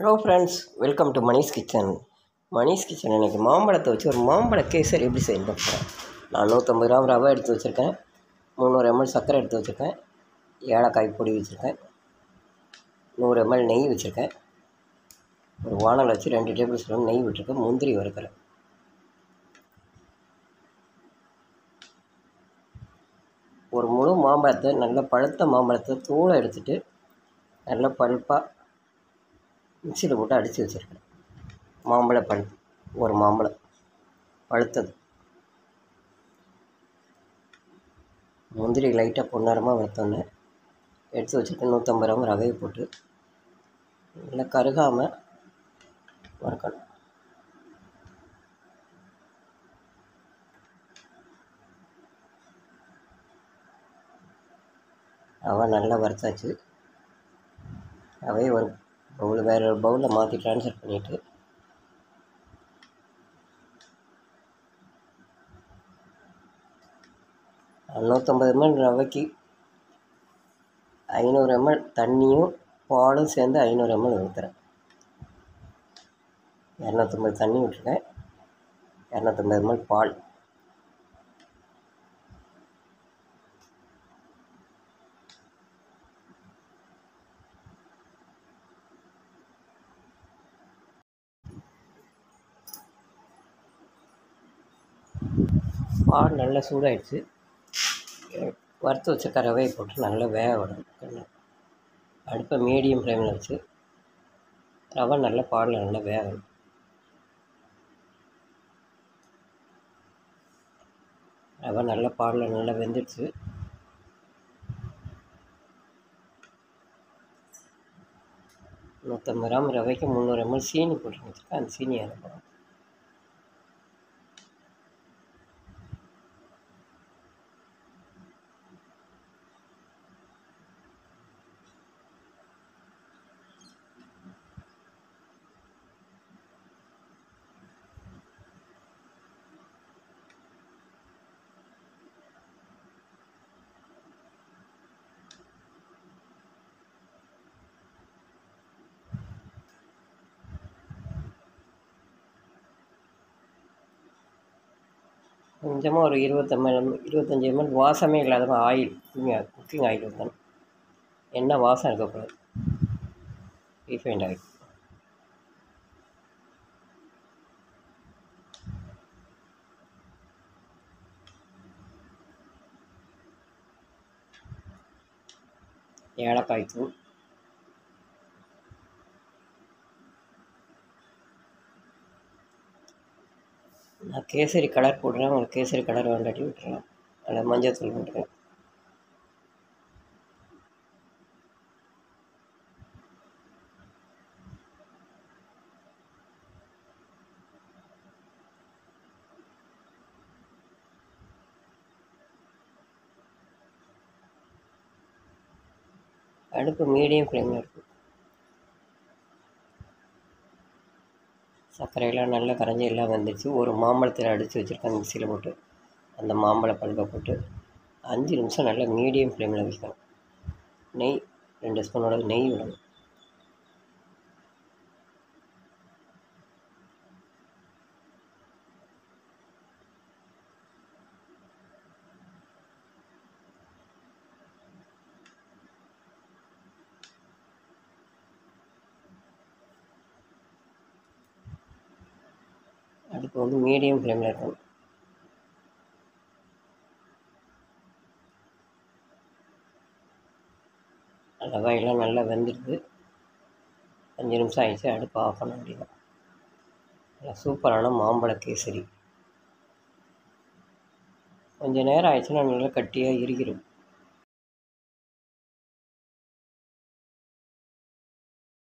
Hello friends, welcome to Manish kitchen. Manish kitchen இன்றைக்கி மாம்பழத்தை வச்சு ஒரு மாம்பழ கேசரி எப்படி செய்யணும் பார்க்குறேன். நான் 150 கிராம் ரவை எடுத்து வச்சுருக்கேன், 300 ml சர்க்கரை எடுத்து வச்சுருக்கேன், ஏலக்காய் பொடி வச்சுருக்கேன், 100 ml நெய் வச்சுருக்கேன். ஒரு வானல் வச்சு 2 டேபிள் ஸ்பூன் நெய் விட்டுருக்கேன். முந்திரி வறுக்கிறேன். ஒரு முழு மாம்பழத்தை, நல்ல பழுத்த மாம்பழத்தை தூளை எடுத்துகிட்டு நல்லா பழுப்பாக மிக்சியில் போட்டு அடித்து வச்சுருக்கேன். மாம்பழ பழுப்பு, ஒரு மாம்பழம் பழுத்தது. முந்திரி லைட்டாக பொன்னரமாக வறுத்தோன்னே எடுத்து வச்சுட்டு 150 கிராம் ரவையை போட்டு நல்லா கருகாமல் வறுக்கணும். ரவை நல்லா வறுத்தாச்சு. ரவையை ஒரு வேறு ஒரு பவுலில் மாற்றி ட்ரான்ஸ்ஃபர் பண்ணிவிட்டு நூற்றம்பது ml ரவைக்கு 500 ml தண்ணியும் பாலும் சேர்ந்து 500 ml ஊற்றுறேன். 250 தண்ணி விட்டுருக்கேன், 250 ml பால். பால் நல்லா சூடாகிடுச்சு. வறுத்து வச்ச ரவையை போட்டு நல்லா வேக விடணும். அடுப்பை மீடியம் ஃப்ளேமில் வச்சு ரவை நல்லா பாலில் நல்லா வேகணும். ரவை நல்லா பாலில் நல்லா வெந்துடுச்சு. நூற்றம்பது கிராம் ரவைக்கு 300 ml சீனி போட்டு வச்சுருக்கேன். அந்த சீனி அனுப்பணும். கொஞ்சமாக ஒரு 25 ml வாசமே இல்லாத ஆயில், குக்கிங் ஆயில் ஊற்றணும். எண்ணெய் வாசம் இருக்கக்கூடாது. Refined oil. ஏலக்காய் தூள், நான் கேசரி கலர் போடுறேன். உங்களுக்கு கேசரி கலர் வேண்டாட்டி விட்டுறலாம். அதில் மஞ்சள் தூள் போட்டுருக்கேன். அடுப்பு மீடியம் ஃப்ளேமில் இருக்கும். சர்க்கரையெல்லாம் நல்லா கரைஞ்சி எல்லாம் வந்துடுச்சு. ஒரு மாம்பழத்தில் அடித்து வச்சுருக்கேன் மிக்சியில் போட்டு. அந்த மாம்பழ பல்பை போட்டு 5 நிமிஷம் நல்லா மீடியம் ஃப்ளேமில் வைக்கணும். நெய் 2 ஸ்பூனோட நெய் விடணும். அடுப்பு வந்து மீடியம் ஃப்ளேமில் இருக்கணும். ரவையெல்லாம் நல்லா வெந்துடுது. 5 நிமிஷம் ஆகிடுச்சு. அடுப்பு ஆஃப் பண்ண வேண்டியதான். நல்லா சூப்பரான மாம்பழ கேசரி. கொஞ்சம் நேரம் ஆயிடுச்சுன்னா நல்லா கட்டியாக இறுகிடும்.